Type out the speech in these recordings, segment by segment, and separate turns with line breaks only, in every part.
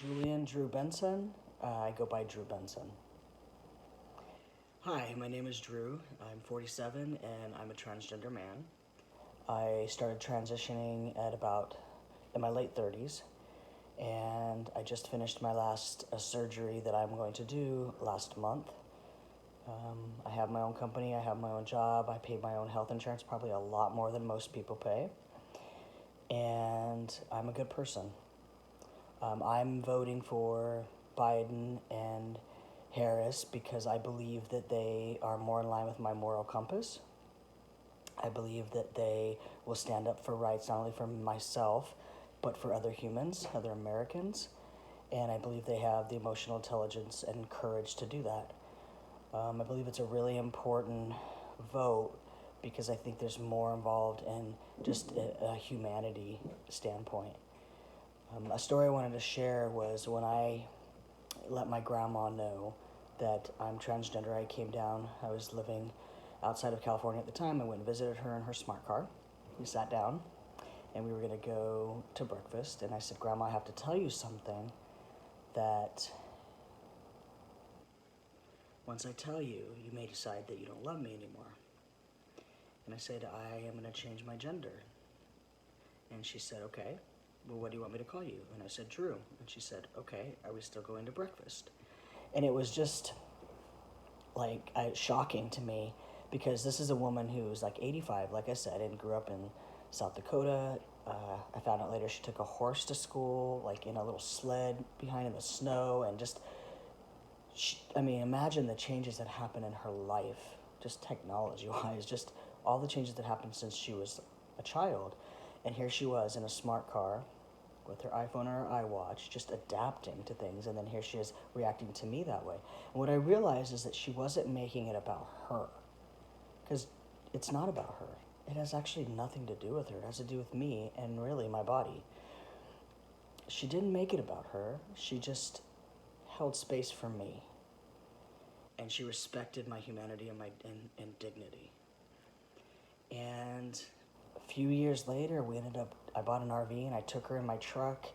Julian Drew Bensen. I go by Drew Bensen. Hi, my name is Drew. I'm 47 and I'm a transgender man. I started transitioning in my late 30s, and I just finished my last surgery that I'm going to do last month. I have my own company, I have my own job, I pay my own health insurance, probably a lot more than most people pay, and I'm a good person. I'm voting for Biden and Harris because I believe that they are more in line with my moral compass. I believe that they will stand up for rights not only for myself, but for other humans, other Americans. And I believe they have the emotional intelligence and courage to do that. I believe it's a really important vote because I think there's more involved in just a humanity standpoint. A story I wanted to share was when I let my grandma know that I'm transgender. I was living outside of California at the time. I went and visited her in her smart car. We sat down and we were going to go to breakfast. And I said, Grandma, I have to tell you something that once I tell you, you may decide that you don't love me anymore. And I said, I am going to change my gender. And she said, okay, well, what do you want me to call you? And I said, Drew. And she said, okay, are we still going to breakfast? And it was just shocking to me because this is a woman who's like 85, like I said, and grew up in South Dakota. I found out later she took a horse to school, like in a little sled behind in the snow, and imagine the changes that happened in her life, just technology-wise, just all the changes that happened since she was a child. And here she was in a smart car with her iPhone or her iWatch, just adapting to things, and then here she is reacting to me that way. And what I realized is that she wasn't making it about her, because it's not about her. It has actually nothing to do with her. It has to do with me and really my body. She didn't make it about her. She just held space for me, and she respected my humanity and and dignity. And a few years later, I bought an RV and I took her in my truck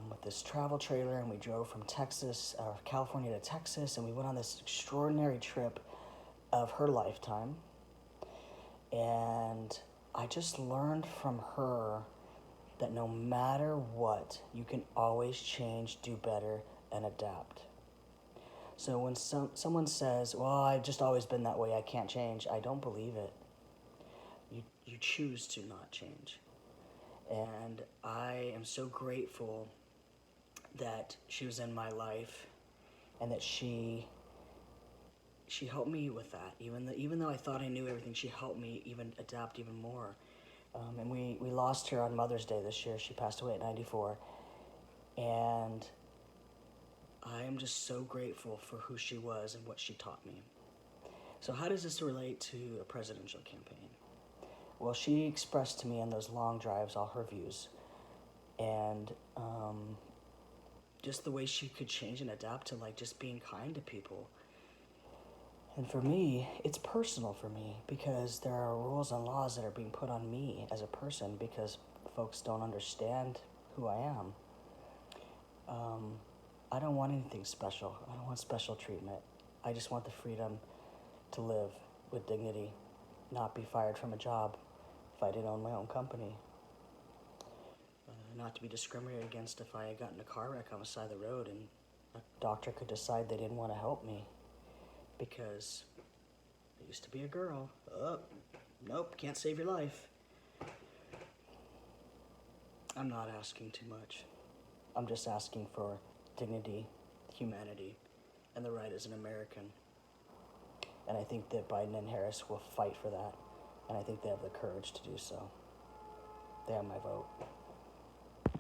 with this travel trailer, and we drove from California to Texas, and we went on this extraordinary trip of her lifetime. And I just learned from her that no matter what, you can always change, do better, and adapt. So when someone says, well, I've just always been that way, I can't change, I don't believe it. You choose to not change. And I am so grateful that she was in my life and that she helped me with that. Even though I thought I knew everything, she helped me even adapt even more. And we lost her on Mother's Day this year. She passed away at 94. And I am just so grateful for who she was and what she taught me. So how does this relate to a presidential campaign? Well, she expressed to me in those long drives all her views. And just the way she could change and adapt to just being kind to people. And for me, it's personal for me because there are rules and laws that are being put on me as a person because folks don't understand who I am. I don't want anything special. I don't want special treatment. I just want the freedom to live with dignity, not be fired from a job if I didn't own my own company. Not to be discriminated against if I got in a car wreck on the side of the road and a doctor could decide they didn't want to help me because I used to be a girl. Oh, nope, can't save your life. I'm not asking too much. I'm just asking for dignity, humanity, and the right as an American. And I think that Biden and Harris will fight for that. And I think they have the courage to do so. They have my vote.